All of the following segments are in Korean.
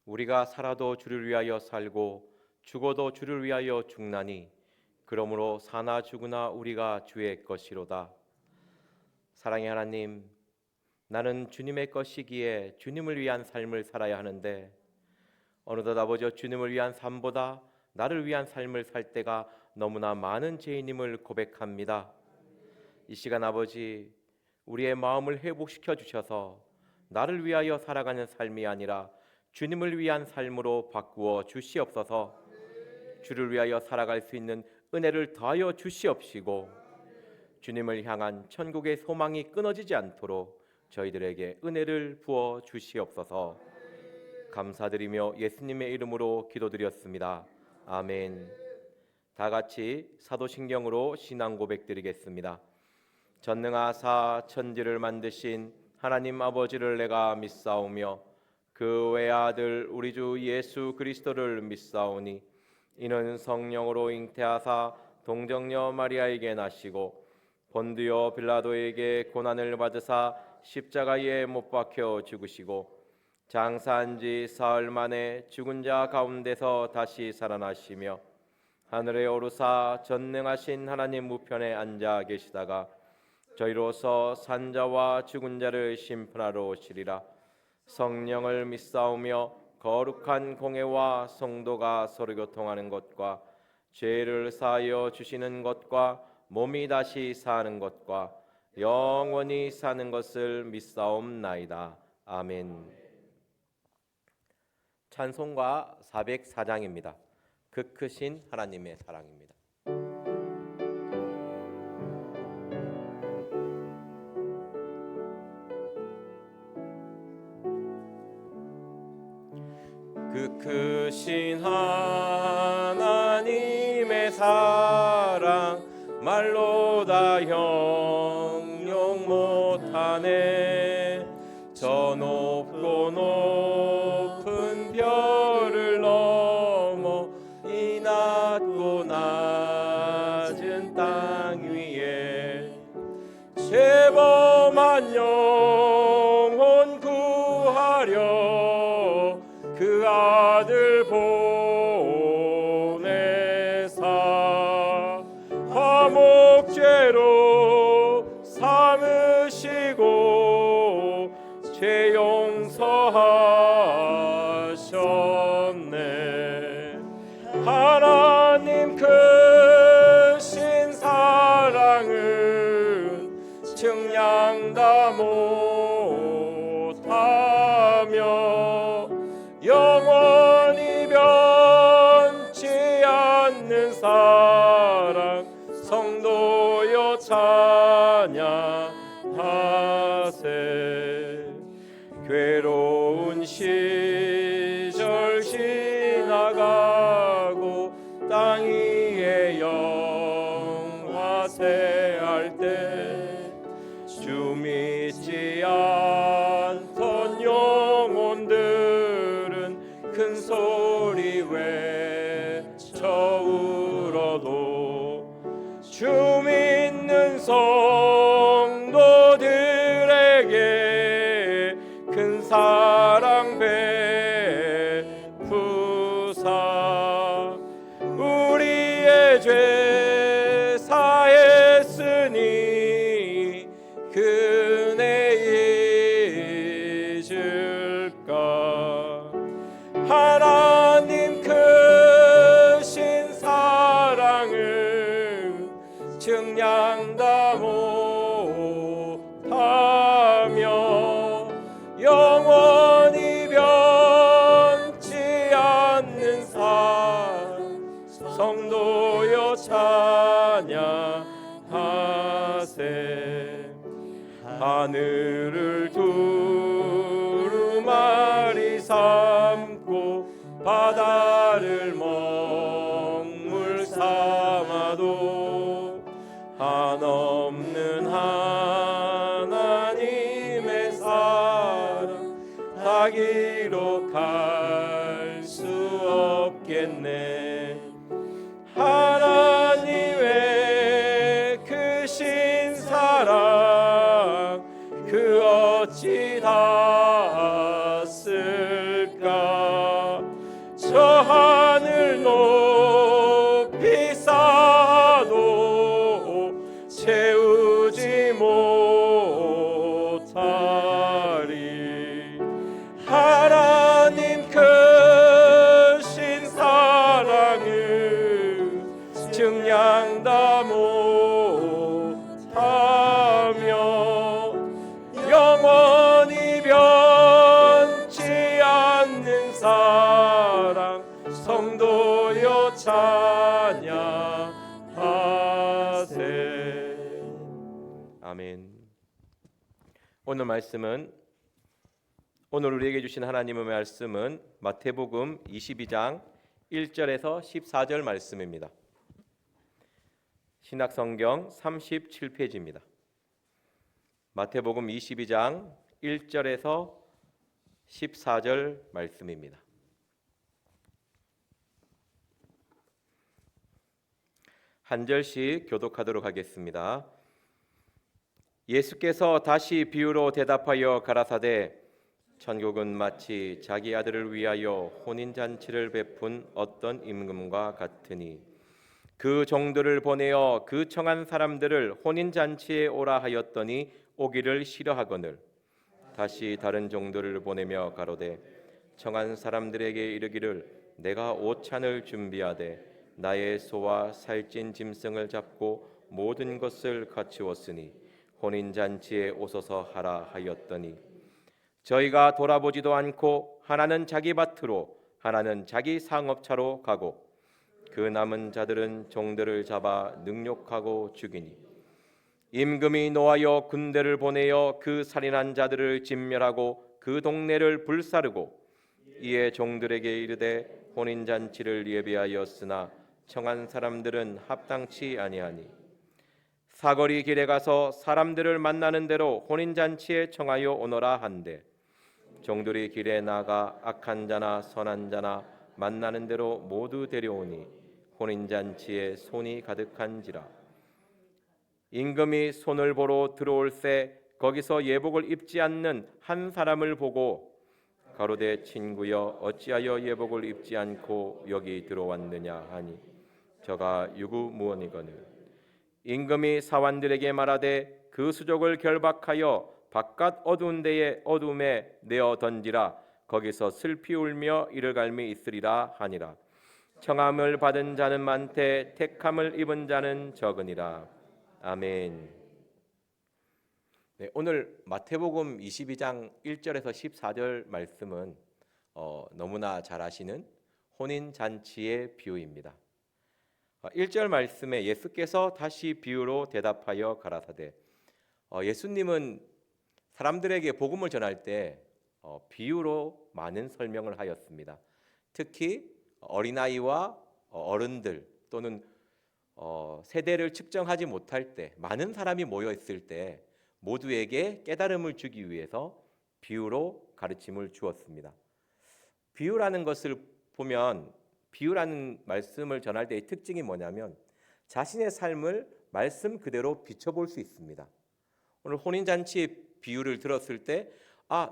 우리가 살아도 주를 위하여 살고 죽어도 주를 위하여 죽나니 그러므로 사나 죽으나 우리가 주의 것이로다. 사랑의 하나님, 나는 주님의 것이기에 주님을 위한 삶을 살아야 하는데 어느덧 아버지 주님을 위한 삶보다 나를 위한 삶을 살 때가 너무나 많은 죄인임을 고백합니다. 이 시간 아버지, 우리의 마음을 회복시켜 주셔서 나를 위하여 살아가는 삶이 아니라 주님을 위한 삶으로 바꾸어 주시옵소서. 주를 위하여 살아갈 수 있는 은혜를 더하여 주시옵시고 주님을 향한 천국의 소망이 끊어지지 않도록 저희들에게 은혜를 부어 주시옵소서. 감사드리며 예수님의 이름으로 기도드렸습니다. 아멘. 다 같이 사도신경으로 신앙 고백 드리겠습니다. 전능하사 천지를 만드신 하나님 아버지를 내가 믿사오며 그 외아들 우리 주 예수 그리스도를 믿사오니 이는 성령으로 잉태하사 동정녀 마리아에게 나시고 본디오 빌라도에게 고난을 받으사 십자가에 못 박혀 죽으시고 장사한 지 사흘 만에 죽은 자 가운데서 다시 살아나시며 하늘에 오르사 전능하신 하나님 우편에 앉아 계시다가 저희로서 산자와 죽은 자를 심판하러 오시리라. 성령을 믿사오며 거룩한 공회와 성도가 서로 교통하는 것과 죄를 사하여 주시는 것과 몸이 다시 사는 것과 영원히 사는 것을 믿사옵나이다. 아멘. 찬송가 404장입니다. 그 크신 하나님의 사랑입니다. 그 크신 하나님의 사랑 말로 다 형용 못하네. 저 높고 높은 별을 넘어 이 낮고 낮은 땅 위에 죄범한 영혼 구하려 그 아들 보내사 화목죄로 삼으시고 죄 용서하셨네. 하나님 크신 사랑은 측량다 못하며 영원히 변치 않는 사랑 성도여 찬양하세. 괴로운 시절 지나가고 땅 위에 영화세할 때 주 믿지 않던 영혼들은 큰 소리 외쳐 울어도 주 믿는 성도들에게 큰 사랑 베푸사 우리의 죄 사했으니 그 은혜 잊을까. 하나님 크신 사랑은 측량다 못하며 영원히 변치 않는 성도여 찬양하세. 하늘을 두루마리 삼고 바다를 먹물 삼아도 한없는 하나님의 사랑 다 기록할 수 없겠네. 하나님의 크신 사랑 그 어찌 닿았을까. 성도여 찬양하세. 아멘. 오늘 우리에게 주신 하나님의 말씀은 마태복음 22장 1절에서 14절 말씀입니다. 신약성경 37페이지입니다. 마태복음 22장 1절에서 14절 말씀입니다. 한 절씩 교독하도록 하겠습니다. 예수께서 다시 비유로 대답하여 가라사대 천국은 마치 자기 아들을 위하여 혼인잔치를 베푼 어떤 임금과 같으니 그 종들을 보내어 그 청한 사람들을 혼인잔치에 오라 하였더니 오기를 싫어하거늘 다시 다른 종들을 보내며 가로되 청한 사람들에게 이르기를 내가 오찬을 준비하되 나의 소와 살찐 짐승을 잡고 모든 것을 갖추었으니 혼인잔치에 오소서 하라 하였더니 저희가 돌아보지도 않고 하나는 자기 밭으로 하나는 자기 상업차로 가고 그 남은 자들은 종들을 잡아 능욕하고 죽이니 임금이 노하여 군대를 보내어 그 살인한 자들을 진멸하고 그 동네를 불사르고 이에 종들에게 이르되 혼인잔치를 예비하였으나 청한 사람들은 합당치 아니하니 사거리 길에 가서 사람들을 만나는 대로 혼인잔치에 청하여 오너라 한대 종들이 길에 나가 악한 자나 선한 자나 만나는 대로 모두 데려오니 혼인잔치에 손이 가득한지라 임금이 손을 보러 들어올새 거기서 예복을 입지 않는 한 사람을 보고 가로되 친구여 어찌하여 예복을 입지 않고 여기 들어왔느냐 하니 저가 유구무원이거늘 임금이 사환들에게 말하되 그 수족을 결박하여 바깥 어두운 데에 어둠에 내어 던지라 거기서 슬피 울며 이를 갈미 있으리라 하니라 청함을 받은 자는 많되 택함을 입은 자는 적으니라. 아멘. 네, 오늘 마태복음 22장 1절에서 14절 말씀은 너무나 잘 아시는 혼인잔치의 비유입니다. 1절 말씀에 예수께서 다시 비유로 대답하여 가라사대 예수님은 사람들에게 복음을 전할 때 비유로 많은 설명을 하였습니다. 특히 어린아이와 어른들 또는 세대를 측정하지 못할 때 많은 사람이 모여 있을 때 모두에게 깨달음을 주기 위해서 비유로 가르침을 주었습니다. 비유라는 것을 보면 비유라는 말씀을 전할 때의 특징이 뭐냐면 자신의 삶을 말씀 그대로 비춰볼 수 있습니다. 오늘 혼인잔치의 비유를 들었을 때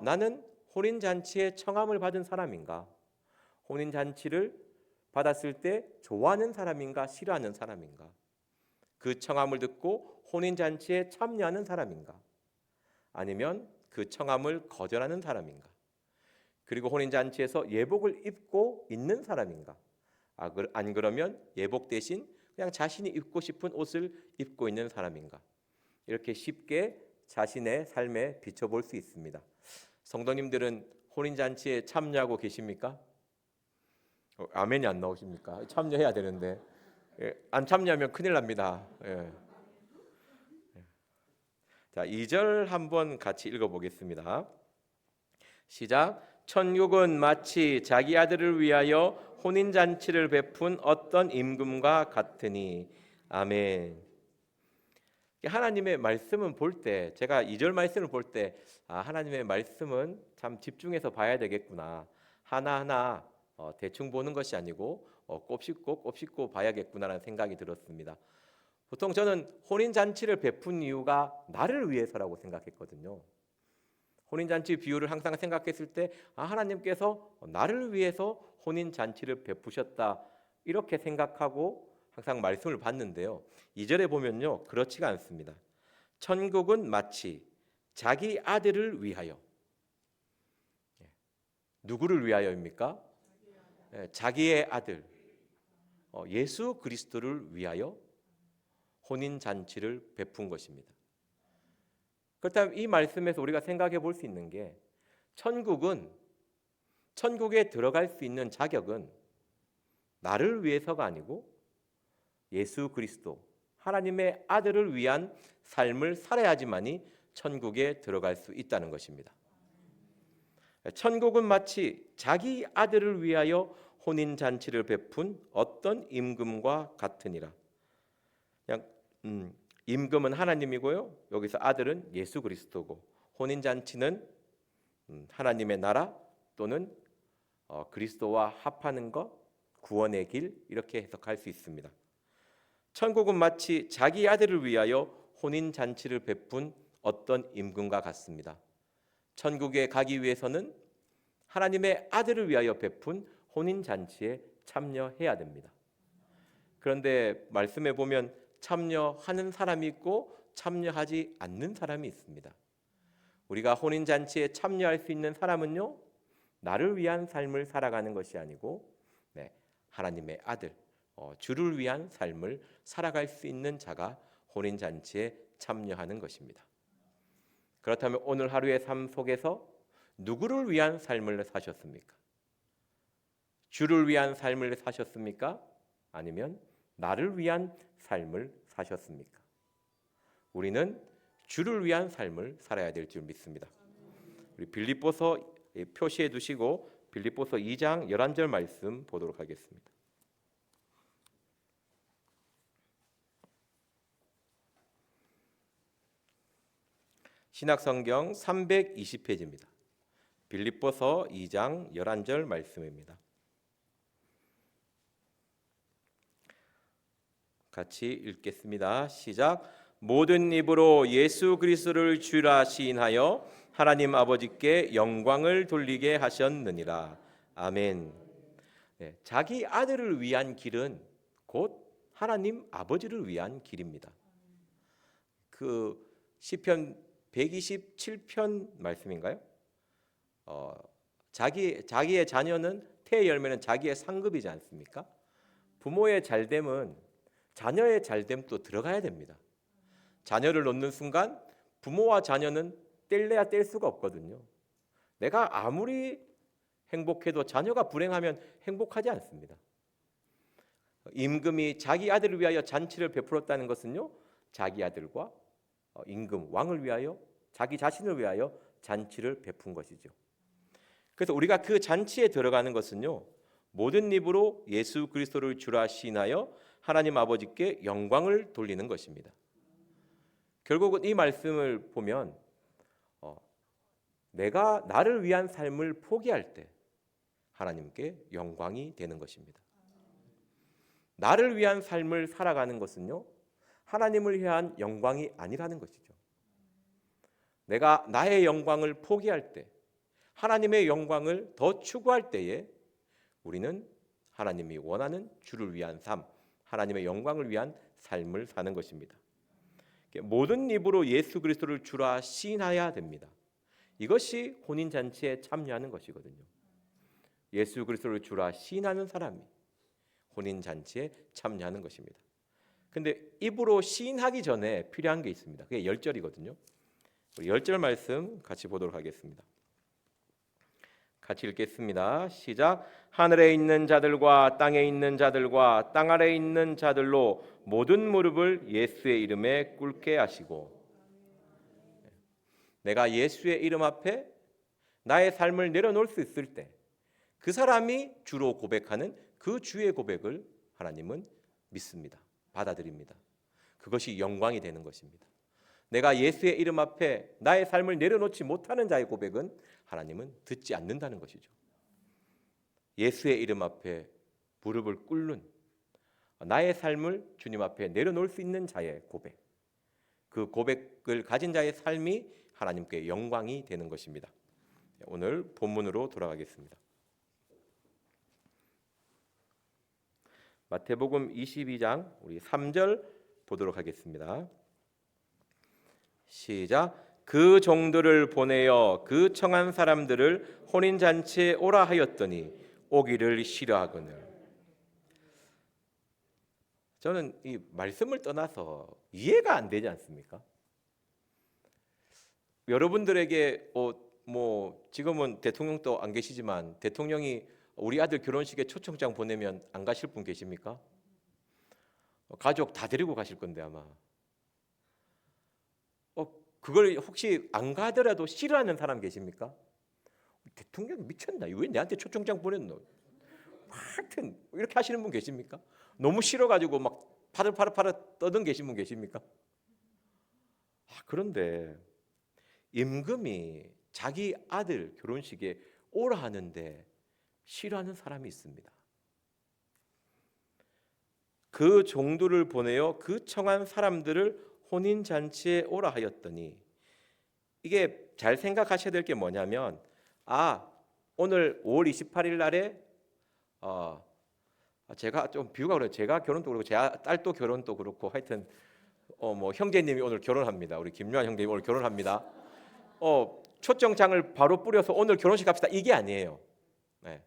나는 혼인잔치에 청함을 받은 사람인가? 혼인잔치를 받았을 때 좋아하는 사람인가? 싫어하는 사람인가? 그 청함을 듣고 혼인잔치에 참여하는 사람인가? 아니면 그 청함을 거절하는 사람인가? 그리고 혼인잔치에서 예복을 입고 있는 사람인가? 안 그러면 예복 대신 그냥 자신이 입고 싶은 옷을 입고 있는 사람인가? 이렇게 쉽게 자신의 삶에 비춰볼 수 있습니다. 성도님들은 혼인잔치에 참여하고 계십니까? 아멘이 안 나오십니까? 참여해야 되는데 안 참여하면 큰일 납니다. 자, 2절 한번 같이 읽어보겠습니다. 시작. 천국은 마치 자기 아들을 위하여 혼인잔치를 베푼 어떤 임금과 같으니. 아멘. 하나님의 말씀은 볼 때 제가 2절 말씀을 볼 때 하나님의 말씀은 참 집중해서 봐야 되겠구나. 하나하나 대충 보는 것이 아니고 곱씹고 봐야겠구나라는 생각이 들었습니다. 보통 저는 혼인잔치를 베푼 이유가 나를 위해서라고 생각했거든요. 혼인잔치 비유를 항상 생각했을 때 하나님께서 나를 위해서 혼인잔치를 베푸셨다 이렇게 생각하고 항상 말씀을 봤는데요. 2절에 보면요 그렇지가 않습니다. 천국은 마치 자기 아들을 위하여. 누구를 위하여입니까? 자기의 아들 예수 그리스도를 위하여 혼인잔치를 베푼 것입니다. 그렇다면 이 말씀에서 우리가 생각해 볼 수 있는 게 천국에 들어갈 수 있는 자격은 나를 위해서가 아니고 예수 그리스도 하나님의 아들을 위한 삶을 살아야지만이 천국에 들어갈 수 있다는 것입니다. 천국은 마치 자기 아들을 위하여 혼인 잔치를 베푼 어떤 임금과 같으니라. 그냥 임금은 하나님이고요. 여기서 아들은 예수 그리스도고 혼인 잔치는 하나님의 나라 또는 그리스도와 합하는 것, 구원의 길 이렇게 해석할 수 있습니다. 천국은 마치 자기 아들을 위하여 혼인 잔치를 베푼 어떤 임금과 같습니다. 천국에 가기 위해서는 하나님의 아들을 위하여 베푼 혼인 잔치에 참여해야 됩니다. 그런데 말씀에 보면 참여하는 사람이 있고 참여하지 않는 사람이 있습니다. 우리가 혼인 잔치에 참여할 수 있는 사람은요, 나를 위한 삶을 살아가는 것이 아니고 하나님의 아들, 주를 위한 삶을 살아갈 수 있는 자가 혼인 잔치에 참여하는 것입니다. 그렇다면 오늘 하루의 삶 속에서 누구를 위한 삶을 사셨습니까? 주를 위한 삶을 사셨습니까? 아니면 나를 위한 삶을 사셨습니까? 우리는 주를 위한 삶을 살아야 될 줄 믿습니다. 우리 빌립보서 표시해 두시고 빌립보서 2장 11절 말씀 보도록 하겠습니다. 신약성경 320페이지입니다. 빌립보서 2장 11절 말씀입니다. 같이 읽겠습니다. 시작. 모든 입으로 예수 그리스도를 주라 시인하여 하나님 아버지께 영광을 돌리게 하셨느니라. 아멘. 자기 아들을 위한 길은 곧 하나님 아버지를 위한 길입니다. 그 시편 127편 말씀인가요? 자기의 자녀는 태의 열매는 자기의 상급이지 않습니까? 부모의 잘됨은 자녀의 잘됨도 들어가야 됩니다. 자녀를 놓는 순간 부모와 자녀는 뗄래야 뗄 수가 없거든요. 내가 아무리 행복해도 자녀가 불행하면 행복하지 않습니다. 임금이 자기 아들을 위하여 잔치를 베풀었다는 것은요, 자기 아들과 임금 왕을 위하여 자기 자신을 위하여 잔치를 베푼 것이죠. 그래서 우리가 그 잔치에 들어가는 것은요, 모든 입으로 예수 그리스도를 주라 시인하여 하나님 아버지께 영광을 돌리는 것입니다. 결국은 이 말씀을 보면 내가 나를 위한 삶을 포기할 때 하나님께 영광이 되는 것입니다. 나를 위한 삶을 살아가는 것은요, 하나님을 위한 영광이 아니라는 것이죠. 내가 나의 영광을 포기할 때, 하나님의 영광을 더 추구할 때에 우리는 하나님이 원하는 주를 위한 삶, 하나님의 영광을 위한 삶을 사는 것입니다. 모든 입으로 예수 그리스도를 주라 시인해야 됩니다. 이것이 혼인잔치에 참여하는 것이거든요. 예수 그리스도를 주라 시인하는 사람이 혼인잔치에 참여하는 것입니다. 근데 입으로 시인하기 전에 필요한 게 있습니다. 그게 10절이거든요. 우리 10절 말씀 같이 보도록 하겠습니다. 같이 읽겠습니다. 시작. 하늘에 있는 자들과 땅에 있는 자들과 땅 아래에 있는 자들로 모든 무릎을 예수의 이름에 꿇게 하시고. 내가 예수의 이름 앞에 나의 삶을 내려놓을 수 있을 때 그 사람이 주로 고백하는 그 주의 고백을 하나님은 믿습니다. 받아들입니다. 그것이 영광이 되는 것입니다. 내가 예수의 이름 앞에 나의 삶을 내려놓지 못하는 자의 고백은 하나님은 듣지 않는다는 것이죠. 예수의 이름 앞에 무릎을 꿇는 나의 삶을 주님 앞에 내려놓을 수 있는 자의 고백, 그 고백을 가진 자의 삶이 하나님께 영광이 되는 것입니다. 오늘 본문으로 돌아가겠습니다. 마태복음 22장 우리 3절 보도록 하겠습니다. 시작. 그 종들을 보내어 그 청한 사람들을 혼인잔치에 오라 하였더니 오기를 싫어하거늘. 저는 이 말씀을 떠나서 이해가 안 되지 않습니까? 여러분들에게 지금은 대통령도 안 계시지만 대통령이 우리 아들 결혼식에 초청장 보내면 안 가실 분 계십니까? 가족 다 데리고 가실 건데 아마. 그걸 혹시 안 가더라도 싫어하는 사람 계십니까? 대통령 미쳤나? 왜 내한테 초청장 보냈노? 하여튼 이렇게 하시는 분 계십니까? 너무 싫어가지고 막 파릇파릇 떠든 계신 분 계십니까? 그런데 임금이 자기 아들 결혼식에 오라 하는데 싫어하는 사람이 있습니다. 그 종들을 보내어 그 청한 사람들을 혼인잔치에 오라 하였더니, 이게 잘 생각하셔야 될 게 뭐냐면, 오늘 5월 28일 날에 제가 좀 비유가 그래요. 제가 결혼도 그렇고 제 딸도 결혼도 그렇고 하여튼 뭐 형제님이 오늘 결혼합니다. 우리 김유한 형제님 오늘 결혼합니다. 초청장을 바로 뿌려서 오늘 결혼식 합시다 이게 아니에요. 네.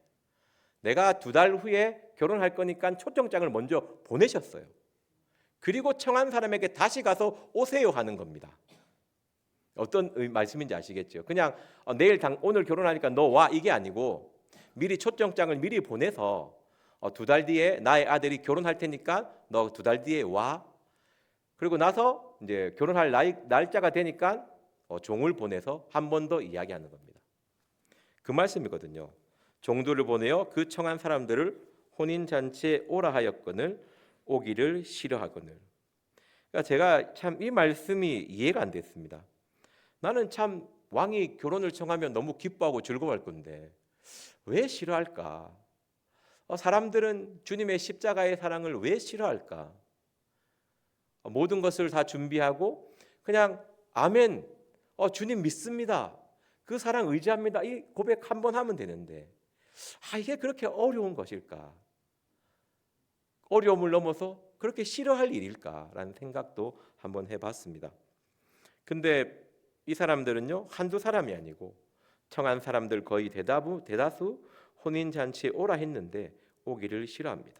내가 2달 후에 결혼할 거니까 초청장을 먼저 보내셨어요. 그리고 청한 사람에게 다시 가서 오세요 하는 겁니다. 어떤 말씀인지 아시겠죠? 그냥 오늘 결혼하니까 너 와 이게 아니고 미리 초청장을 미리 보내서 2달 뒤에 나의 아들이 결혼할 테니까 너 2달 뒤에 와. 그리고 나서 이제 결혼할 날짜가 되니까 종을 보내서 한 번 더 이야기하는 겁니다. 그 말씀이거든요. 종들을 보내어 그 청한 사람들을 혼인잔치에 오라 하였거늘 오기를 싫어하거늘. 그러니까 제가 참 이 말씀이 이해가 안 됐습니다. 나는 참 왕이 결혼을 청하면 너무 기뻐하고 즐거워할 건데 왜 싫어할까? 사람들은 주님의 십자가의 사랑을 왜 싫어할까? 모든 것을 다 준비하고 그냥 아멘, 주님 믿습니다, 그 사랑 의지합니다, 이 고백 한번 하면 되는데 이게 그렇게 어려운 것일까? 어려움을 넘어서 그렇게 싫어할 일일까라는 생각도 한번 해봤습니다. 근데 이 사람들은요, 한두 사람이 아니고 청한 사람들 거의 대다수 혼인잔치에 오라 했는데 오기를 싫어합니다.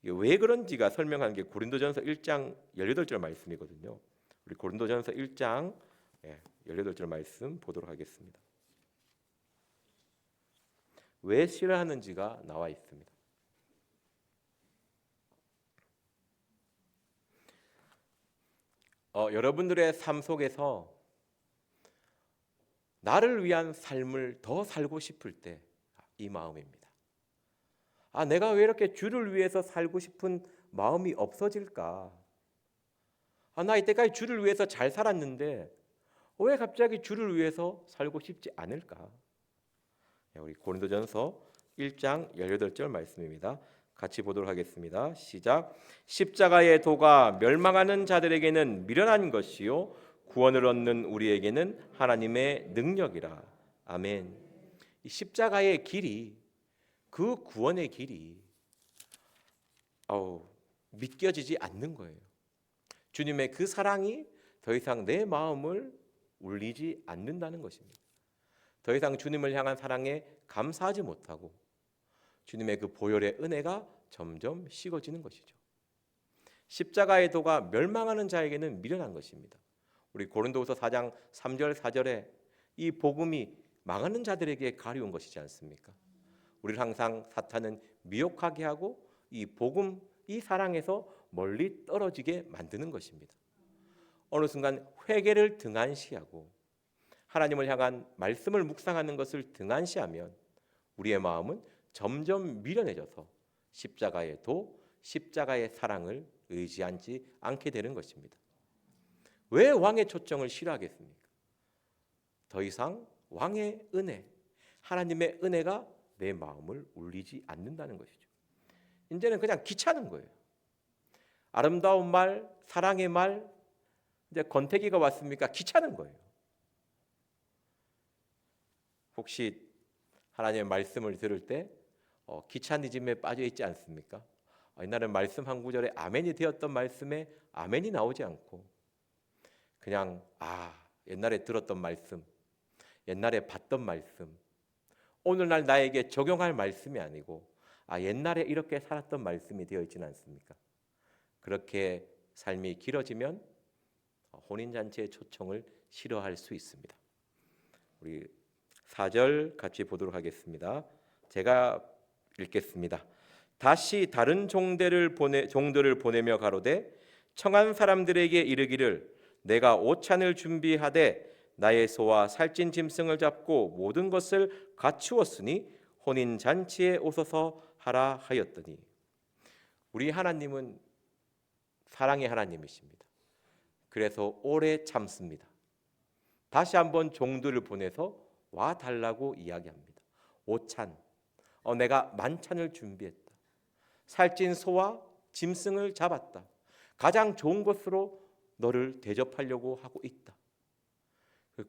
왜 그런지가 설명하는 게 고린도전서 1장 18절 말씀이거든요. 우리 고린도전서 1장 18절 말씀 보도록 하겠습니다. 왜 싫어하는지가 나와 있습니다. 여러분들의 삶 속에서 나를 위한 삶을 더 살고 싶을 때 이 마음입니다. 내가 왜 이렇게 주를 위해서 살고 싶은 마음이 없어질까? 나 이때까지 주를 위해서 잘 살았는데 왜 갑자기 주를 위해서 살고 싶지 않을까? 우리 고린도전서 1장 18절 말씀입니다. 같이 보도록 하겠습니다. 시작. 십자가의 도가 멸망하는 자들에게는 미련한 것이요 구원을 얻는 우리에게는 하나님의 능력이라. 아멘. 이 십자가의 길이, 그 구원의 길이 믿겨지지 않는 거예요. 주님의 그 사랑이 더 이상 내 마음을 울리지 않는다는 것입니다. 더 이상 주님을 향한 사랑에 감사하지 못하고 주님의 그 보혈의 은혜가 점점 식어지는 것이죠. 십자가의 도가 멸망하는 자에게는 미련한 것입니다. 우리 고린도후서 4장 3절 4절에 이 복음이 망하는 자들에게 가려운 것이지 않습니까? 우리를 항상 사탄은 미혹하게 하고 이 복음, 이 사랑에서 멀리 떨어지게 만드는 것입니다. 어느 순간 회개를 등한시하고 하나님을 향한 말씀을 묵상하는 것을 등한시하면 우리의 마음은 점점 미련해져서 십자가의 도, 십자가의 사랑을 의지하지 않게 되는 것입니다. 왜 왕의 초청을 싫어하겠습니까? 더 이상 왕의 은혜, 하나님의 은혜가 내 마음을 울리지 않는다는 것이죠. 이제는 그냥 귀찮은 거예요. 아름다운 말, 사랑의 말, 이제 권태기가 왔습니까? 귀찮은 거예요. 혹시 하나님의 말씀을 들을 때 귀차니즘에 빠져 있지 않습니까? 옛날에 말씀 한 구절에 아멘이 되었던 말씀에 아멘이 나오지 않고 그냥 옛날에 들었던 말씀, 옛날에 봤던 말씀, 오늘날 나에게 적용할 말씀이 아니고 옛날에 이렇게 살았던 말씀이 되어 있지는 않습니까? 그렇게 삶이 길어지면 혼인잔치의 초청을 싫어할 수 있습니다. 우리 4절 같이 보도록 하겠습니다. 제가 읽겠습니다. 다시 다른 종들을 보내며 가로되 청한 사람들에게 이르기를 내가 오찬을 준비하되 나의 소와 살찐 짐승을 잡고 모든 것을 갖추었으니 혼인 잔치에 오소서 하라 하였더니. 우리 하나님은 사랑의 하나님이십니다. 그래서 오래 참습니다. 다시 한번 종들을 보내서 와 달라고 이야기합니다. 오찬, 내가 만찬을 준비했다. 살찐 소와 짐승을 잡았다. 가장 좋은 것으로 너를 대접하려고 하고 있다.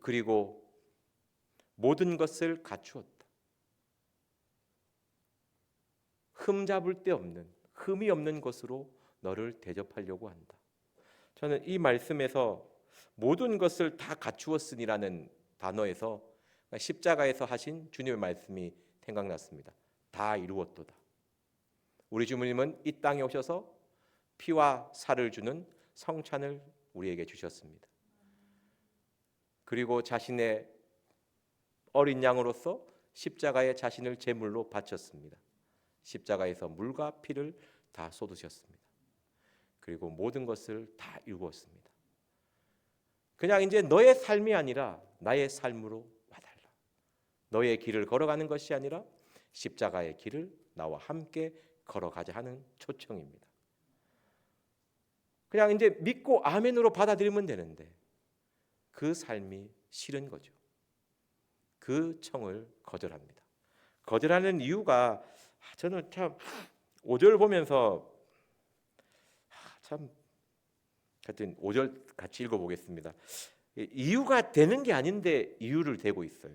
그리고 모든 것을 갖추었다. 흠잡을 데 없는, 흠이 없는 것으로 너를 대접하려고 한다. 저는 이 말씀에서 모든 것을 다 갖추었으니라는 단어에서 십자가에서 하신 주님의 말씀이 생각났습니다. 다 이루었도다. 우리 주님은 이 땅에 오셔서 피와 살을 주는 성찬을 우리에게 주셨습니다. 그리고 자신의 어린 양으로서 십자가에 자신을 제물로 바쳤습니다. 십자가에서 물과 피를 다 쏟으셨습니다. 그리고 모든 것을 다 이루었습니다. 그냥 이제 너의 삶이 아니라 나의 삶으로 와달라. 너의 길을 걸어가는 것이 아니라 십자가의 길을 나와 함께 걸어가자 하는 초청입니다. 그냥 이제 믿고 아멘으로 받아들이면 되는데 그 삶이 싫은 거죠. 그 청을 거절합니다. 거절하는 이유가 저는 참 5절 보면서 참 하여튼 5절 같이 읽어보겠습니다. 이유가 되는 게 아닌데 이유를 대고 있어요.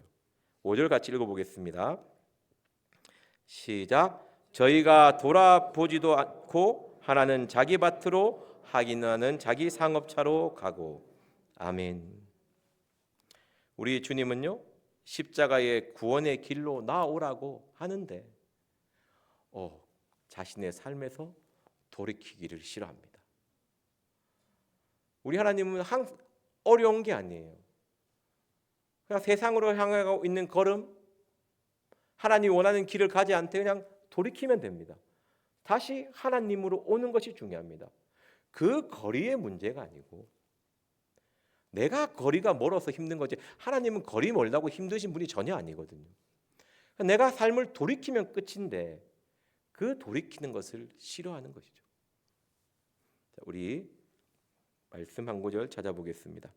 5절 같이 읽어보겠습니다. 시작. 저희가 돌아보지도 않고 하나는 자기 밭으로 하나는 자기 상업차로 가고. 아멘. 우리 주님은요 십자가의 구원의 길로 나오라고 하는데 자신의 삶에서 돌이키기를 싫어합니다. 우리 하나님은 어려운 게 아니에요. 그냥 세상으로 향하고 있는 걸음, 하나님이 원하는 길을 가지 않되 그냥 돌이키면 됩니다. 다시 하나님으로 오는 것이 중요합니다. 그 거리의 문제가 아니고 내가 거리가 멀어서 힘든 거지 하나님은 거리 멀다고 힘드신 분이 전혀 아니거든요. 내가 삶을 돌이키면 끝인데 그 돌이키는 것을 싫어하는 것이죠. 자, 우리 말씀 한 구절 찾아보겠습니다.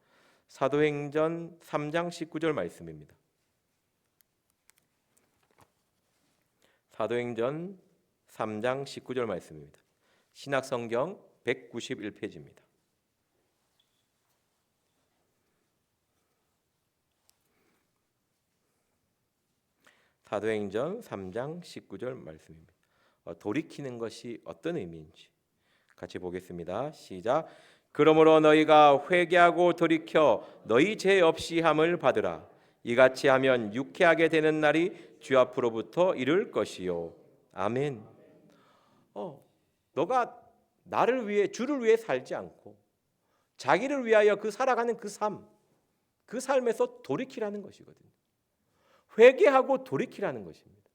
사도행전 3장 19절 말씀입니다. 사도행전 3장 19절 말씀입니다. 신약성경 191페이지입니다. 사도행전 3장 19절 말씀입니다. 돌이키는 것이 어떤 의미인지 같이 보겠습니다. 시작. 그러므로 너희가 회개하고 돌이켜 너희 죄 없이 함을 받으라. 이같이 하면 유쾌하게 되는 날이 주 앞으로부터 이를 것이요. 아멘. 너가 나를 위해 주를 위해 살지 않고 자기를 위하여 살아가는 그 삶에서 돌이키라는 것이거든요. 회개하고 돌이키라는 것입니다.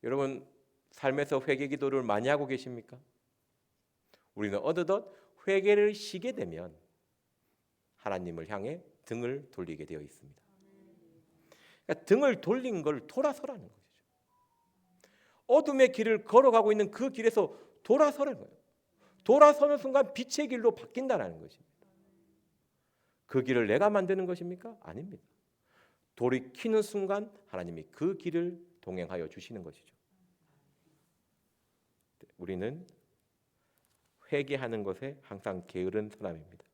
여러분 삶에서 회개 기도를 많이 하고 계십니까? 우리는 어느덧 회개를 쉬게 되면 하나님을 향해 등을 돌리게 되어 있습니다. 그러니까 등을 돌린 걸 돌아서라는 것이죠. 어둠의 길을 걸어가고 있는 그 길에서 돌아서는 거예요. 돌아서는 순간 빛의 길로 바뀐다는 것입니다. 그 길을 내가 만드는 것입니까? 아닙니다. 돌이키는 순간 하나님이 그 길을 동행하여 주시는 것이죠. 우리는 회개하는 것에 항상 게으른 사람입니다.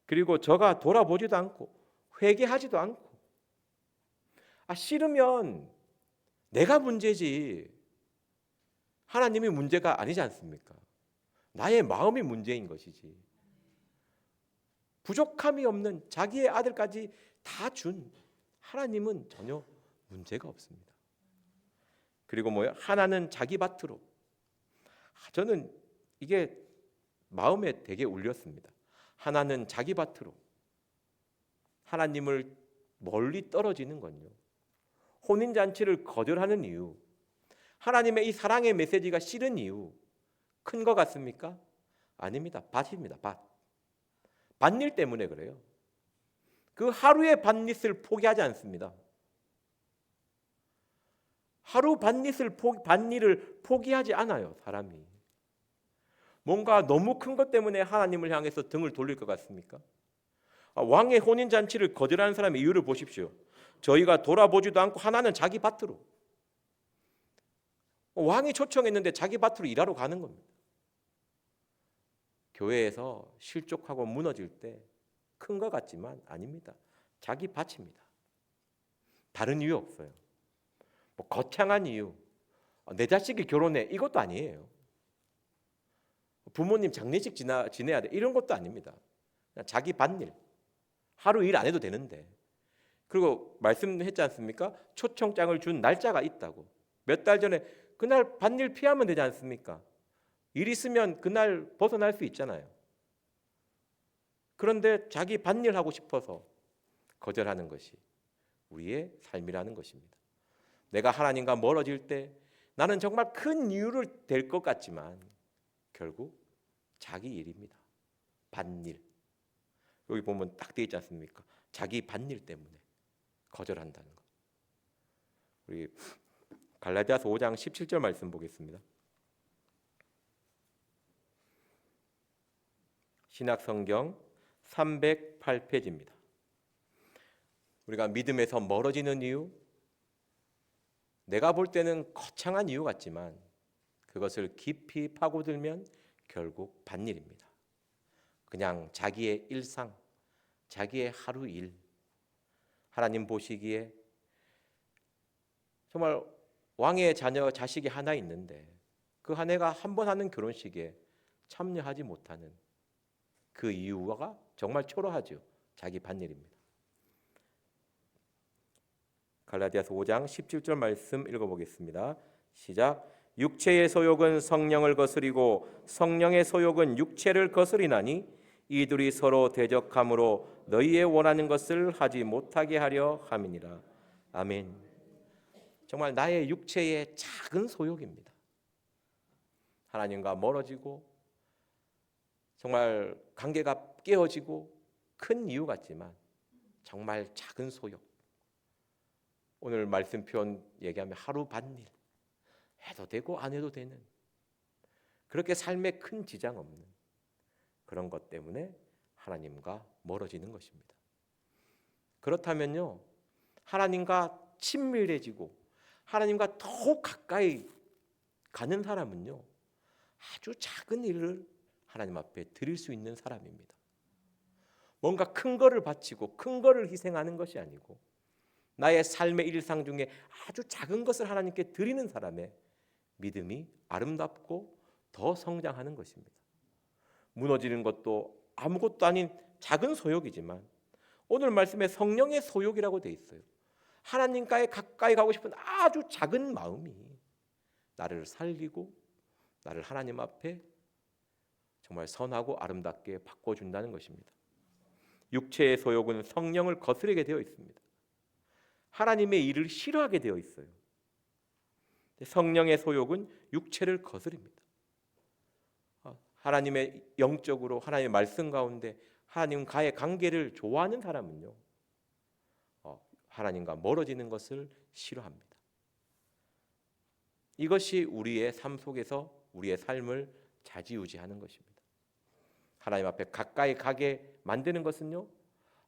그리고 저가 돌아보지도 않고 회개하지도 않고 싫으면 내가 문제지 하나님이 문제가 아니지 않습니까? 나의 마음이 문제인 것이지. 부족함이 없는 자기의 아들까지 다 준 하나님은 전혀 문제가 없습니다. 그리고 하나는 자기 밭으로. 저는 이게 마음에 되게 울렸습니다. 하나는 자기 밭으로. 하나님을 멀리 떨어지는 건요. 혼인잔치를 거절하는 이유, 하나님의 이 사랑의 메시지가 싫은 이유 큰 것 같습니까? 아닙니다. 밭입니다. 밭. 밭일 때문에 그래요. 그 하루의 밭일을 포기하지 않습니다. 하루 밭일을 포기하지 않아요, 사람이. 뭔가 너무 큰 것 때문에 하나님을 향해서 등을 돌릴 것 같습니까? 왕의 혼인잔치를 거절하는 사람의 이유를 보십시오. 저희가 돌아보지도 않고 하나는 자기 밭으로. 왕이 초청했는데 자기 밭으로 일하러 가는 겁니다. 교회에서 실족하고 무너질 때 큰 것 같지만 아닙니다. 자기 밭입니다. 다른 이유 없어요. 뭐 거창한 이유, 내 자식이 결혼해 이것도 아니에요. 부모님 장례식 지내야 돼 이런 것도 아닙니다. 그냥 자기 밭일, 하루 일 안 해도 되는데. 그리고 말씀했지 않습니까? 초청장을 준 날짜가 있다고. 몇 달 전에 그날 밭일 피하면 되지 않습니까? 일 있으면 그날 벗어날 수 있잖아요. 그런데 자기 밭일 하고 싶어서 거절하는 것이 우리의 삶이라는 것입니다. 내가 하나님과 멀어질 때 나는 정말 큰 이유를 댈 것 같지만 결국 자기 일입니다. 밭일. 여기 보면 딱 되어 있지 않습니까? 자기 밭일 때문에 거절한다는 것. 우리 갈라디아서 5장 17절 말씀 보겠습니다. 신약성경 308페이지입니다. 우리가 믿음에서 멀어지는 이유, 내가 볼 때는 거창한 이유 같지만 그것을 깊이 파고들면 결국 밭일입니다. 그냥 자기의 일상, 자기의 하루 일. 하나님 보시기에 정말 왕의 자식이 하나 있는데 그 아내가 한 번 하는 결혼식에 참여하지 못하는 그 이유가 정말 초라하죠. 자기 밭일입니다. 갈라디아서 5장 17절 말씀 읽어보겠습니다. 시작. 육체의 소욕은 성령을 거스리고 성령의 소욕은 육체를 거스리나니 이들이 서로 대적함으로 너희의 원하는 것을 하지 못하게 하려 함이니라. 아멘. 정말 나의 육체의 작은 소욕입니다. 하나님과 멀어지고 정말 관계가 깨어지고 큰 이유 같지만 정말 작은 소욕. 오늘 말씀 표현 얘기하면 하루 밭일 해도 되고 안 해도 되는 그렇게 삶에 큰 지장 없는 그런 것 때문에 하나님과 멀어지는 것입니다. 그렇다면요, 하나님과 친밀해지고 하나님과 더욱 가까이 가는 사람은요, 아주 작은 일을 하나님 앞에 드릴 수 있는 사람입니다. 뭔가 큰 거를 바치고 큰 거를 희생하는 것이 아니고 나의 삶의 일상 중에 아주 작은 것을 하나님께 드리는 사람의 믿음이 아름답고 더 성장하는 것입니다. 무너지는 것도 아무것도 아닌 작은 소욕이지만 오늘 말씀에 성령의 소욕이라고 되어 있어요. 하나님과의 가까이 가고 싶은 아주 작은 마음이 나를 살리고 나를 하나님 앞에 정말 선하고 아름답게 바꿔준다는 것입니다. 육체의 소욕은 성령을 거스르게 되어 있습니다. 하나님의 일을 싫어하게 되어 있어요. 성령의 소욕은 육체를 거스릅니다. 하나님의 영적으로 하나님의 말씀 가운데 하나님과의 관계를 좋아하는 사람은요, 하나님과 멀어지는 것을 싫어합니다. 이것이 우리의 삶 속에서 우리의 삶을 좌지우지하는 것입니다. 하나님 앞에 가까이 가게 만드는 것은요,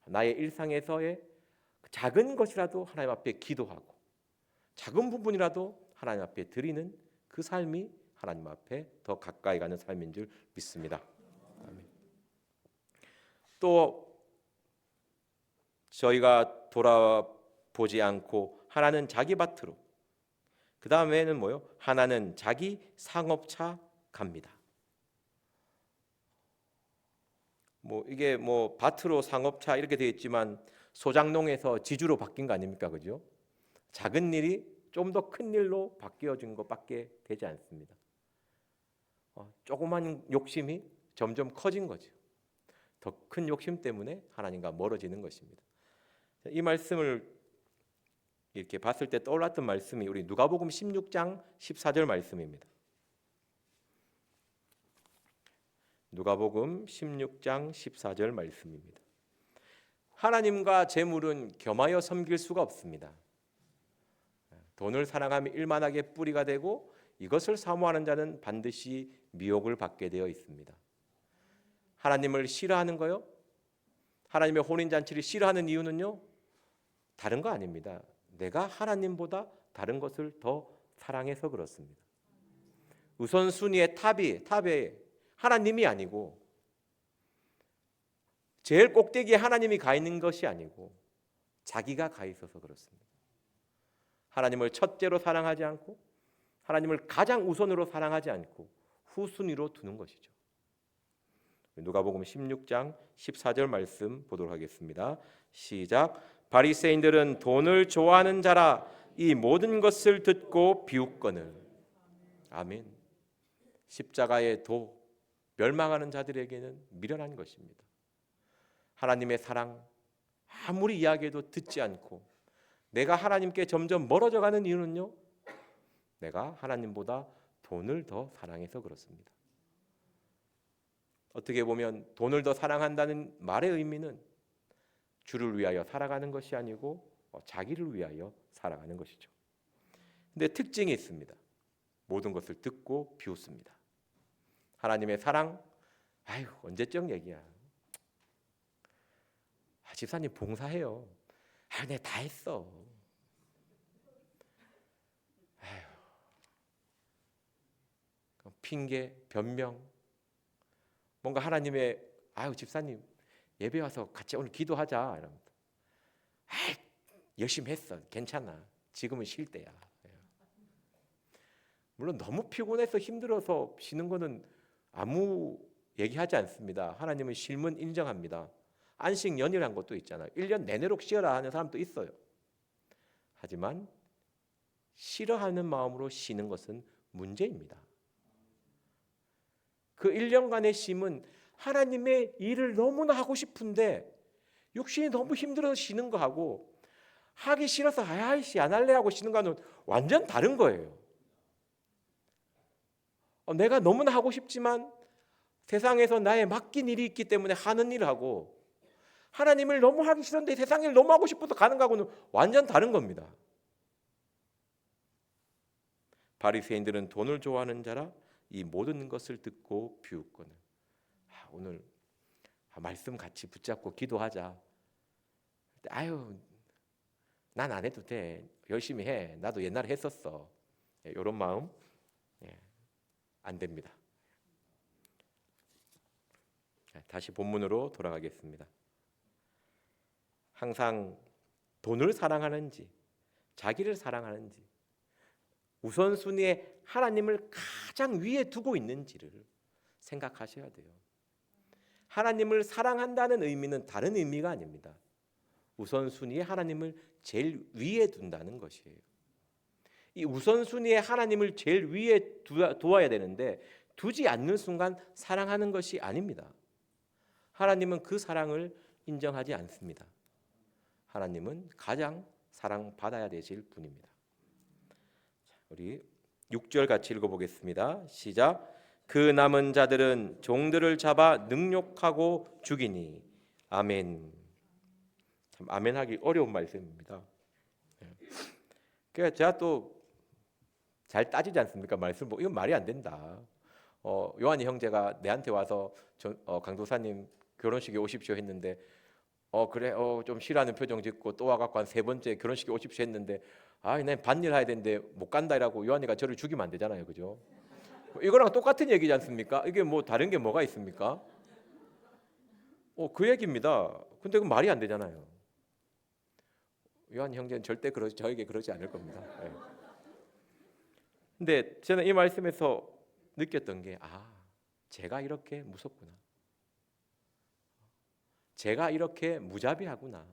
나의 일상에서의 작은 것이라도 하나님 앞에 기도하고 작은 부분이라도 하나님 앞에 드리는 그 삶이 하나님 앞에 더 가까이 가는 삶인 줄 믿습니다. 아멘. 또 저희가 돌아보지 않고 하나는 자기 밭으로, 그 다음에는 뭐요? 하나는 자기 상업차 갑니다. 이게 밭으로 상업차 이렇게 되어 있지만 소장농에서 지주로 바뀐 거 아닙니까, 그죠? 작은 일이 좀 더 큰 일로 바뀌어진 것밖에 되지 않습니다. 조그만 욕심이 점점 커진 거죠. 더 큰 욕심 때문에 하나님과 멀어지는 것입니다. 이 말씀을 이렇게 봤을 때 떠올랐던 말씀이 우리 누가복음 16장 14절 말씀입니다. 누가복음 16장 14절 말씀입니다. 하나님과 재물은 겸하여 섬길 수가 없습니다. 돈을 사랑하며 일만하게 뿌리가 되고 이것을 사모하는 자는 반드시 미혹을 받게 되어 있습니다. 하나님을 싫어하는 거요? 하나님의 혼인잔치를 싫어하는 이유는요? 다른 거 아닙니다. 내가 하나님보다 다른 것을 더 사랑해서 그렇습니다. 우선순위의 탑에 하나님이 아니고 제일 꼭대기에 하나님이 가 있는 것이 아니고 자기가 가 있어서 그렇습니다. 하나님을 첫째로 사랑하지 않고 하나님을 가장 우선으로 사랑하지 않고 후순위로 두는 것이죠. 누가복음 16장 14절 말씀 보도록 하겠습니다. 시작. 바리새인들은 돈을 좋아하는 자라 이 모든 것을 듣고 비웃거늘. 아멘. 십자가의 도 멸망하는 자들에게는 미련한 것입니다. 하나님의 사랑 아무리 이야기해도 듣지 않고 내가 하나님께 점점 멀어져 가는 이유는요, 내가 하나님보다 돈을 더 사랑해서 그렇습니다. 어떻게 보면 돈을 더 사랑한다는 말의 의미는 주를 위하여 살아가는 것이 아니고 자기를 위하여 살아가는 것이죠. 근데 특징이 있습니다. 모든 것을 듣고 비웃습니다. 하나님의 사랑, 아유 언제적 얘기야. 집사님 봉사해요. 내가 다 했어. 아유, 핑계, 변명, 뭔가 하나님의 집사님 예배 와서 같이 오늘 기도하자 이러면서 열심히 했어. 괜찮아. 지금은 쉴 때야. 물론 너무 피곤해서 힘들어서 쉬는 거는 아무 얘기하지 않습니다. 하나님은 쉼은 인정합니다. 안식년이라는 것도 있잖아요. 1년 내내로 쉬어라 하는 사람도 있어요. 하지만 싫어하는 마음으로 쉬는 것은 문제입니다. 그 1년간의 쉼은 하나님의 일을 너무나 하고 싶은데 육신이 너무 힘들어서 쉬는 거하고 하기 싫어서 아이씨 안 할래 하고 쉬는 거는 완전 다른 거예요. 내가 너무나 하고 싶지만 세상에서 나의 맡긴 일이 있기 때문에 하는 일을 하고 하나님을 너무 하기 싫은데 세상 일 너무 하고 싶어서 가는 거하고는 완전 다른 겁니다. 바리새인들은 돈을 좋아하는 자라 이 모든 것을 듣고 비웃거늘. 오늘 말씀 같이 붙잡고 기도하자. 난 안 해도 돼. 열심히 해. 나도 옛날에 했었어. 이런 마음 안 됩니다. 다시 본문으로 돌아가겠습니다. 항상 돈을 사랑하는지 자기를 사랑하는지 우선순위에 하나님을 가장 위에 두고 있는지를 생각하셔야 돼요. 하나님을 사랑한다는 의미는 다른 의미가 아닙니다. 우선순위에 하나님을 제일 위에 둔다는 것이에요. 이 우선순위에 하나님을 제일 위에 두어야 되는데 두지 않는 순간 사랑하는 것이 아닙니다. 하나님은 그 사랑을 인정하지 않습니다. 하나님은 가장 사랑받아야 되실 분입니다. 우리 6절 같이 읽어보겠습니다. 시작. 그 남은 자들은 종들을 잡아 능욕하고 죽이니. 아멘. 참 아멘하기 어려운 말씀입니다. 그러니까 제가 또 잘 따지지 않습니까? 말씀 이건 말이 안 된다. 요한이 형제가 내한테 와서 강도사님 결혼식에 오십시오 했는데 그래 좀 싫어하는 표정 짓고 또 와갖고 한 3번째 결혼식에 오십시오 했는데 난 반일 해야 되는데 못 간다라고 요한이가 저를 죽이면 안 되잖아요, 그죠? 이거랑 똑같은 얘기지 않습니까? 이게 뭐 다른 게 뭐가 있습니까? 그 얘기입니다. 근데 그 말이 안 되잖아요. 요한 형제는 절대 저에게 그러지 않을 겁니다. 네. 근데 저는 이 말씀에서 느꼈던 게 제가 이렇게 무섭구나. 제가 이렇게 무자비하구나.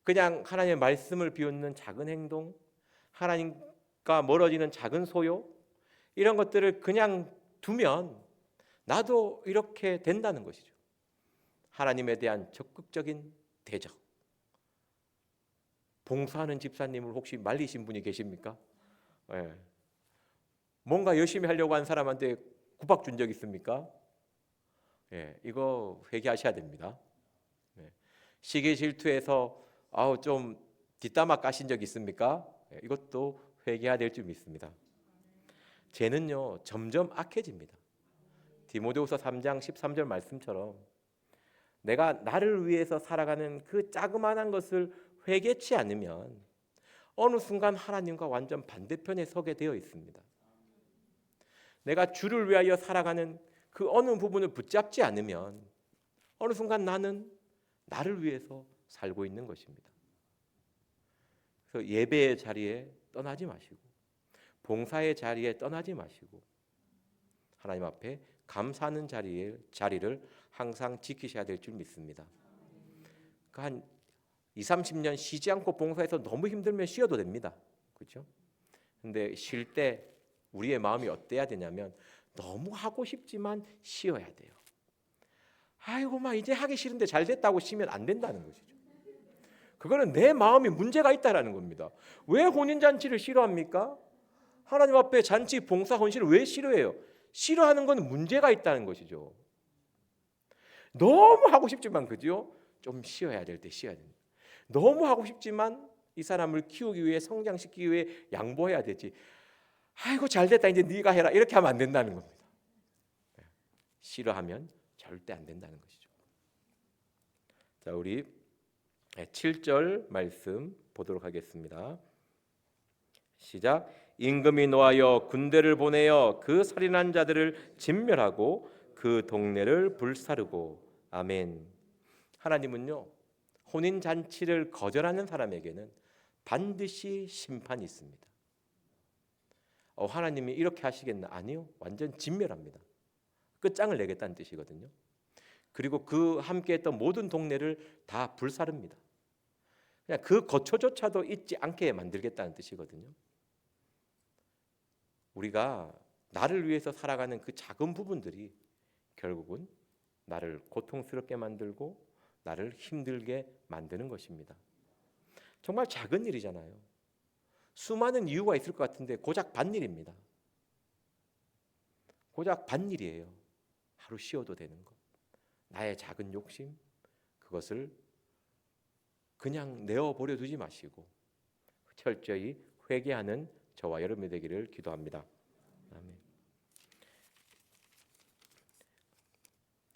그냥 하나님의 말씀을 비웃는 작은 행동, 하나님과 멀어지는 작은 소요, 이런 것들을 그냥 두면 나도 이렇게 된다는 것이죠. 하나님에 대한 적극적인 대적, 봉사하는 집사님을 혹시 말리신 분이 계십니까? 예. 뭔가 열심히 하려고 한 사람한테 구박 준 적 있습니까? 예, 이거 회개하셔야 됩니다. 예. 시기 질투해서 좀 뒷담화 까신 적 있습니까? 예, 이것도 회개해야 될 줄 믿습니다. 죄는요 점점 악해집니다. 디모데후서 3장 13절 말씀처럼 내가 나를 위해서 살아가는 그 자그마한 것을 회개치 않으면 어느 순간 하나님과 완전 반대편에 서게 되어 있습니다. 내가 주를 위하여 살아가는 그 어느 부분을 붙잡지 않으면 어느 순간 나는 나를 위해서 살고 있는 것입니다. 그래서 예배의 자리에 떠나지 마시고 봉사의 자리에 떠나지 마시고 하나님 앞에 감사하는 자리를 항상 지키셔야 될 줄 믿습니다. 한 20-30년 쉬지 않고 봉사해서 너무 힘들면 쉬어도 됩니다. 그렇죠? 근데 쉴 때 우리의 마음이 어때야 되냐면 너무 하고 싶지만 쉬어야 돼요. 아이고 막 이제 하기 싫은데 잘 됐다고 쉬면 안 된다는 것이죠. 그거는 내 마음이 문제가 있다라는 겁니다. 왜 혼인잔치를 싫어합니까? 하나님 앞에 잔치 봉사 헌신을 왜 싫어해요? 싫어하는 건 문제가 있다는 것이죠. 너무 하고 싶지만 그죠? 좀 쉬어야 될 때 쉬어야 됩니다. 너무 하고 싶지만 이 사람을 키우기 위해 성장시키기 위해 양보해야 되지. 아이고 잘됐다 이제 네가 해라 이렇게 하면 안 된다는 겁니다. 싫어하면 절대 안 된다는 것이죠. 자, 우리 7절 말씀 보도록 하겠습니다. 시작. 임금이 노하여 군대를 보내어 그 살인한 자들을 진멸하고 그 동네를 불사르고. 아멘. 하나님은요 혼인 잔치를 거절하는 사람에게는 반드시 심판이 있습니다. 하나님이 이렇게 하시겠나? 아니요, 완전 진멸합니다. 끝장을 내겠다는 뜻이거든요. 그리고 그 함께했던 모든 동네를 다 불사릅니다. 그냥 그 거처조차도 잊지 않게 만들겠다는 뜻이거든요. 우리가 나를 위해서 살아가는 그 작은 부분들이 결국은 나를 고통스럽게 만들고 나를 힘들게 만드는 것입니다. 정말 작은 일이잖아요. 수많은 이유가 있을 것 같은데 고작 반일입니다. 고작 반일이에요. 하루 쉬어도 되는 것. 나의 작은 욕심, 그것을 그냥 내어버려 두지 마시고 철저히 회개하는 저와 여러분이 되기를 기도합니다. 아멘.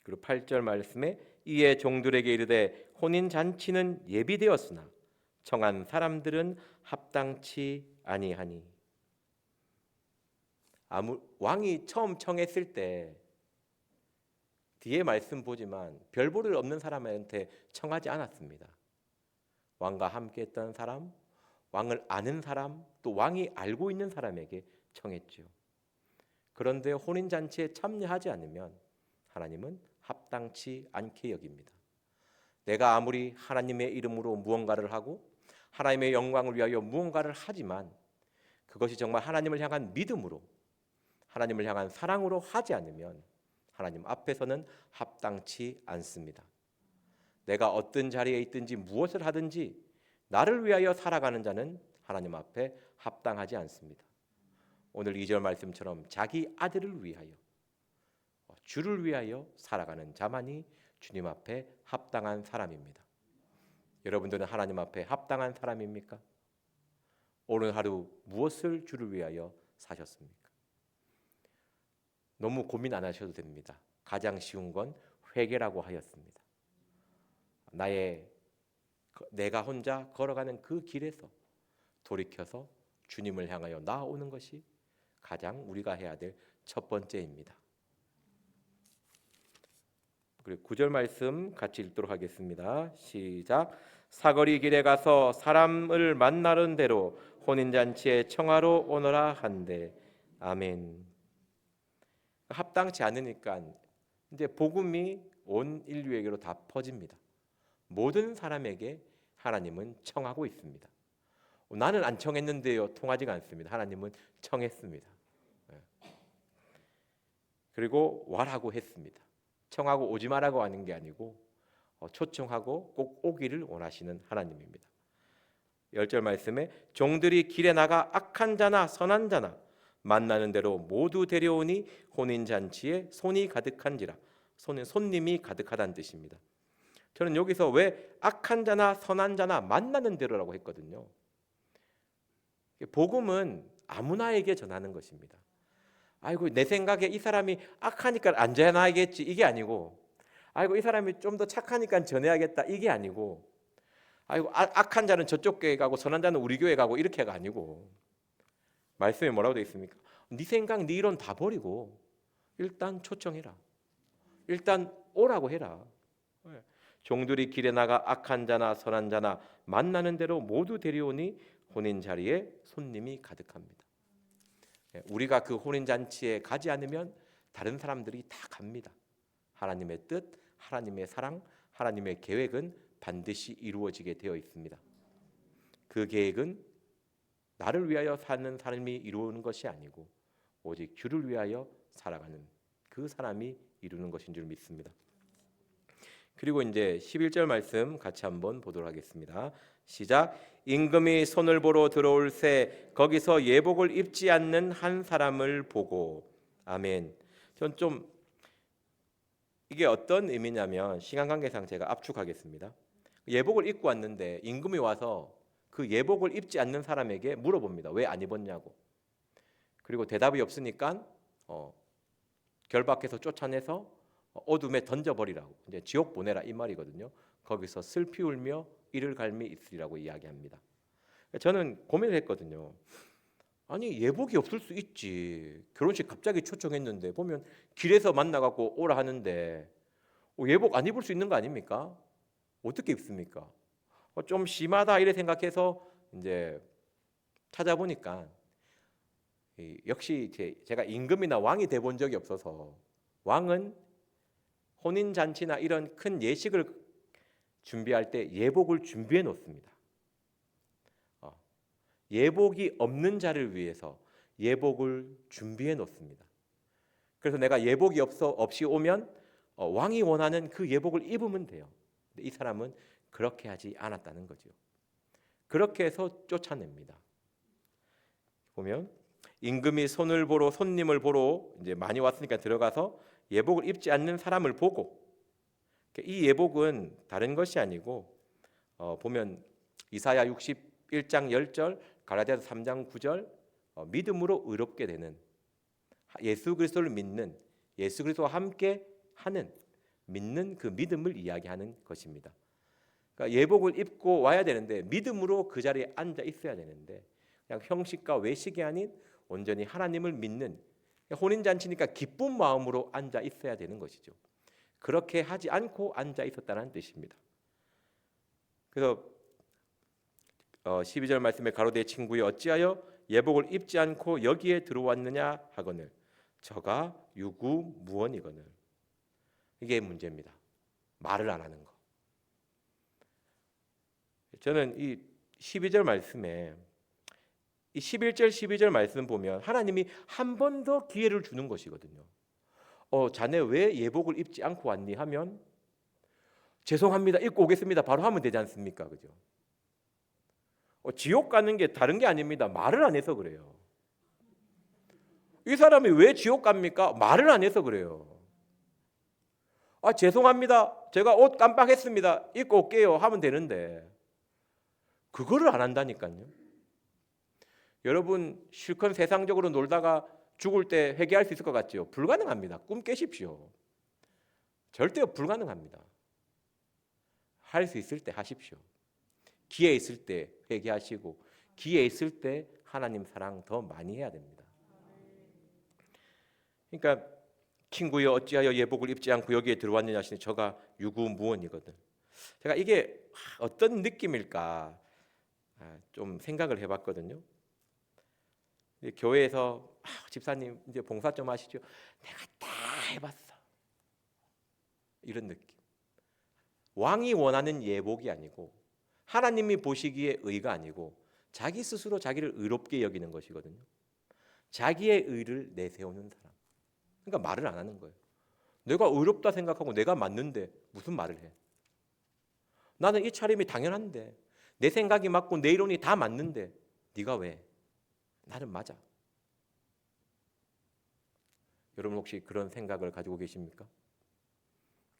그리고 8절 말씀에 이에 종들에게 이르되 혼인 잔치는 예비되었으나 청한 사람들은 합당치 아니하니. 왕이 처음 청했을 때 뒤에 말씀 보지만 별 볼일 없는 사람한테 청하지 않았습니다. 왕과 함께했던 사람, 왕을 아는 사람, 또 왕이 알고 있는 사람에게 청했죠. 그런데 혼인잔치에 참여하지 않으면 하나님은 합당치 않게 여깁니다. 내가 아무리 하나님의 이름으로 무언가를 하고 하나님의 영광을 위하여 무언가를 하지만 그것이 정말 하나님을 향한 믿음으로 하나님을 향한 사랑으로 하지 않으면 하나님 앞에서는 합당치 않습니다. 내가 어떤 자리에 있든지 무엇을 하든지 나를 위하여 살아가는 자는 하나님 앞에 합당하지 않습니다. 오늘 2절 말씀처럼 자기 아들을 위하여 주를 위하여 살아가는 자만이 주님 앞에 합당한 사람입니다. 여러분들은 하나님 앞에 합당한 사람입니까? 오늘 하루 무엇을 주를 위하여 사셨습니까? 너무 고민 안 하셔도 됩니다. 가장 쉬운 건 회개라고 하였습니다. 내가 혼자 걸어가는 그 길에서 돌이켜서 주님을 향하여 나아오는 것이 가장 우리가 해야 될 첫 번째입니다. 그리고 9절 말씀 같이 읽도록 하겠습니다. 시작. 사거리 길에 가서 사람을 만나는 대로 혼인잔치에 청하러 오너라 한대. 아멘. 합당치 않으니까 이제 복음이 온 인류에게로 다 퍼집니다. 모든 사람에게 하나님은 청하고 있습니다. 나는 안 청했는데요, 통하지가 않습니다. 하나님은 청했습니다. 그리고 와라고 했습니다. 청하고 오지 마라고 하는 게 아니고 초청하고 꼭 오기를 원하시는 하나님입니다. 10절 말씀에 종들이 길에 나가 악한 자나 선한 자나 만나는 대로 모두 데려오니 혼인 잔치에 손이 가득한지라. 손님이 가득하다는 뜻입니다. 저는 여기서 왜 악한 자나 선한 자나 만나는 대로라고 했거든요. 복음은 아무나에게 전하는 것입니다. 아이고 내 생각에 이 사람이 악하니까 안 전해야겠지 이게 아니고, 아이고 이 사람이 좀 더 착하니까 전해야겠다 이게 아니고, 아이고 악한 자는 저쪽 교회 가고 선한 자는 우리 교회 가고 이렇게가 아니고, 말씀에 뭐라고 되어 있습니까? 네 생각 네 이론 다 버리고 일단 초청해라. 일단 오라고 해라. 종들이 길에 나가 악한 자나 선한 자나 만나는 대로 모두 데려오니 혼인 자리에 손님이 가득합니다. 우리가 그 혼인 잔치에 가지 않으면 다른 사람들이 다 갑니다. 하나님의 뜻, 하나님의 사랑, 하나님의 계획은 반드시 이루어지게 되어 있습니다. 그 계획은 나를 위하여 사는 사람이 이루는 것이 아니고 오직 주를 위하여 살아가는 그 사람이 이루는 것인 줄 믿습니다. 그리고 이제 11절 말씀 같이 한번 보도록 하겠습니다. 시작. 임금이 손을 보러 들어올 새 거기서 예복을 입지 않는 한 사람을 보고. 아멘. 전 좀 이게 어떤 의미냐면 시간 관계상 제가 압축하겠습니다. 예복을 입고 왔는데 임금이 와서 그 예복을 입지 않는 사람에게 물어봅니다. 왜 안 입었냐고. 그리고 대답이 없으니까 결박해서 쫓아내서 어둠에 던져버리라고, 이제 지옥 보내라 이 말이거든요. 거기서 슬피 울며 이를 갈미 있으리라고 이야기합니다. 저는 고민을 했거든요. 아니 예복이 없을 수 있지. 결혼식 갑자기 초청했는데 보면 길에서 만나갖고 오라 하는데 예복 안 입을 수 있는 거 아닙니까? 어떻게 입습니까? 좀 심하다 이래 생각해서 이제 찾아보니까 역시 제가 임금이나 왕이 돼 본 적이 없어서, 왕은 혼인 잔치나 이런 큰 예식을 준비할 때 예복을 준비해 놓습니다. 예복이 없는 자를 위해서 예복을 준비해 놓습니다. 그래서 내가 예복이 없이 오면 왕이 원하는 그 예복을 입으면 돼요. 근데 이 사람은 그렇게 하지 않았다는 거죠. 그렇게 해서 쫓아냅니다. 보면 임금이 손님을 보러 이제 많이 왔으니까 들어가서 예복을 입지 않는 사람을 보고, 이 예복은 다른 것이 아니고 보면 이사야 61장 10절, 갈라디아서 3장 9절 믿음으로 의롭게 되는, 예수 그리스도를 믿는, 예수 그리스도와 함께 하는 믿는 그 믿음을 이야기하는 것입니다. 그러니까 예복을 입고 와야 되는데 믿음으로 그 자리에 앉아 있어야 되는데 그냥 형식과 외식이 아닌 온전히 하나님을 믿는, 혼인잔치니까 기쁜 마음으로 앉아 있어야 되는 것이죠. 그렇게 하지 않고 앉아 있었다는 뜻입니다. 그래서 12절 말씀에 가로되 친구여 어찌하여 예복을 입지 않고 여기에 들어왔느냐 하거늘 저가 유구무원이거늘. 이게 문제입니다. 말을 안 하는 거. 저는 이 12절 말씀에 이 11절 12절 말씀 보면 하나님이 한 번 더 기회를 주는 것이거든요. 자네 왜 예복을 입지 않고 왔니 하면 죄송합니다, 입고 오겠습니다 바로 하면 되지 않습니까? 그죠? 지옥 가는 게 다른 게 아닙니다. 말을 안 해서 그래요. 이 사람이 왜 지옥 갑니까? 말을 안 해서 그래요. 죄송합니다, 제가 옷 깜빡했습니다, 입고 올게요 하면 되는데 그거를 안 한다니까요. 여러분 실컷 세상적으로 놀다가 죽을 때 회개할 수 있을 것 같죠? 불가능합니다. 꿈 깨십시오. 절대 불가능합니다. 할 수 있을 때 하십시오. 기회 있을 때 회개하시고 기회 있을 때 하나님 사랑 더 많이 해야 됩니다. 그러니까 친구여 어찌하여 예복을 입지 않고 여기에 들어왔느냐 하시니 저가 유구무원이거든. 제가 이게 어떤 느낌일까 좀 생각을 해봤거든요. 교회에서 집사님 이제 봉사 좀 하시죠. 내가 다 해봤어. 이런 느낌. 왕이 원하는 예복이 아니고 하나님이 보시기에 의가 아니고 자기 스스로 자기를 의롭게 여기는 것이거든요. 자기의 의를 내세우는 사람. 그러니까 말을 안 하는 거예요. 내가 의롭다 생각하고 내가 맞는데 무슨 말을 해? 나는 이 차림이 당연한데 내 생각이 맞고 내 이론이 다 맞는데 네가 왜? 나는 맞아. 여러분 혹시 그런 생각을 가지고 계십니까?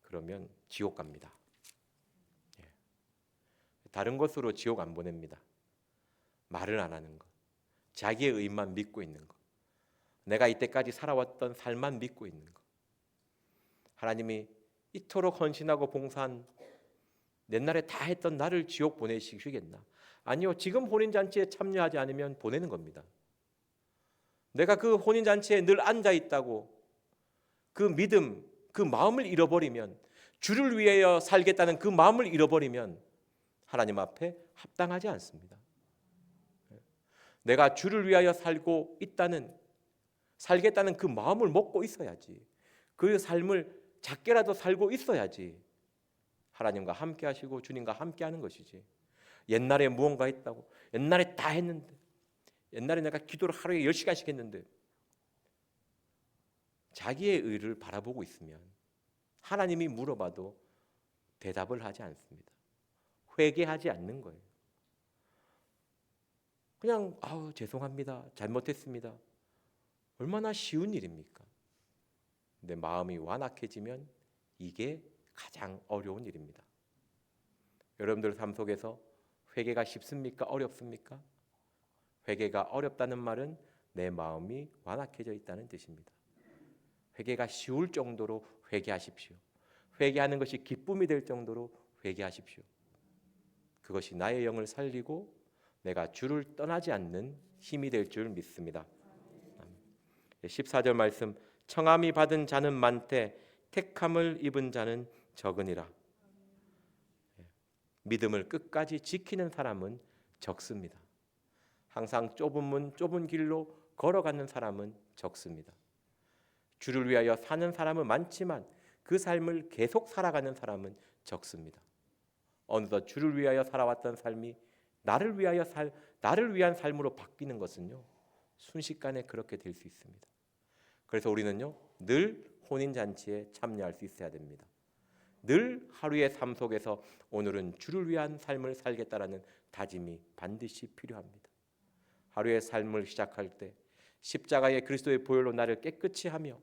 그러면 지옥 갑니다. 다른 것으로 지옥 안 보냅니다. 말을 안 하는 것, 자기의 의만 믿고 있는 것, 내가 이때까지 살아왔던 삶만 믿고 있는 것. 하나님이 이토록 헌신하고 봉사한 옛날에 다 했던 나를 지옥 보내시겠나? 아니요, 지금 혼인잔치에 참여하지 않으면 보내는 겁니다. 내가 그 혼인잔치에 늘 앉아있다고 그 믿음, 그 마음을 잃어버리면, 주를 위하여 살겠다는 그 마음을 잃어버리면 하나님 앞에 합당하지 않습니다. 내가 주를 위하여 살겠다는 그 마음을 먹고 있어야지. 그 삶을 작게라도 살고 있어야지 하나님과 함께 하시고 주님과 함께 하는 것이지. 옛날에 무언가 했다고, 옛날에 다 했는데, 옛날에 내가 기도를 하루에 10시간씩 했는데, 자기의 의를 바라보고 있으면 하나님이 물어봐도 대답을 하지 않습니다. 회개하지 않는 거예요. 그냥 죄송합니다, 잘못했습니다. 얼마나 쉬운 일입니까? 내 마음이 완악해지면 이게 가장 어려운 일입니다. 여러분들 삶 속에서 회개가 쉽습니까? 어렵습니까? 회개가 어렵다는 말은 내 마음이 완악해져 있다는 뜻입니다. 회개가 쉬울 정도로 회개하십시오. 회개하는 것이 기쁨이 될 정도로 회개하십시오. 그것이 나의 영을 살리고 내가 주를 떠나지 않는 힘이 될 줄 믿습니다. 14절 말씀, 청함이 받은 자는 많되 택함을 입은 자는 적으니라. 믿음을 끝까지 지키는 사람은 적습니다. 항상 좁은 문, 좁은 길로 걸어가는 사람은 적습니다. 주를 위하여 사는 사람은 많지만 그 삶을 계속 살아가는 사람은 적습니다. 어느덧 주를 위하여 살아왔던 삶이 나를 위한 삶으로 바뀌는 것은요, 순식간에 그렇게 될 수 있습니다. 그래서 우리는요, 늘 혼인잔치에 참여할 수 있어야 됩니다. 늘 하루의 삶 속에서 오늘은 주를 위한 삶을 살겠다라는 다짐이 반드시 필요합니다. 하루의 삶을 시작할 때 십자가의 그리스도의 보혈로 나를 깨끗이 하며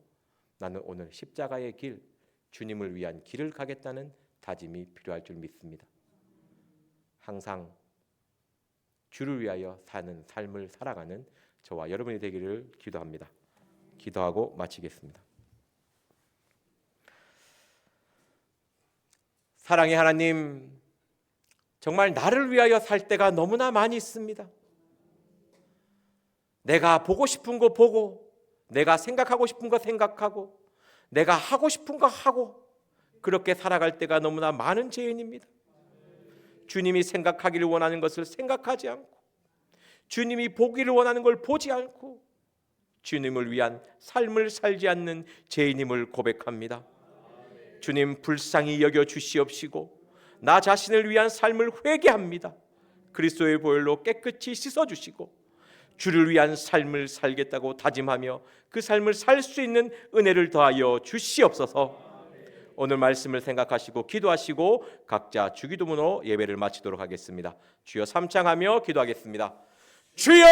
나는 오늘 십자가의 길, 주님을 위한 길을 가겠다는 다짐이 필요할 줄 믿습니다. 항상 주를 위하여 사는 삶을 살아가는 저와 여러분이 되기를 기도합니다. 기도하고 마치겠습니다. 사랑의 하나님, 정말 나를 위하여 살 때가 너무나 많이 있습니다. 내가 보고 싶은 거 보고, 내가 생각하고 싶은 거 생각하고, 내가 하고 싶은 거 하고, 그렇게 살아갈 때가 너무나 많은 죄인입니다. 주님이 생각하기를 원하는 것을 생각하지 않고, 주님이 보기를 원하는 걸 보지 않고, 주님을 위한 삶을 살지 않는 죄인임을 고백합니다. 주님, 불쌍히 여겨 주시옵시고 나 자신을 위한 삶을 회개합니다. 그리스도의 보혈로 깨끗이 씻어주시고 주를 위한 삶을 살겠다고 다짐하며 그 삶을 살 수 있는 은혜를 더하여 주시옵소서. 오늘 말씀을 생각하시고 기도하시고 각자 주기도문으로 예배를 마치도록 하겠습니다. 주여, 삼창하며 기도하겠습니다. 주여!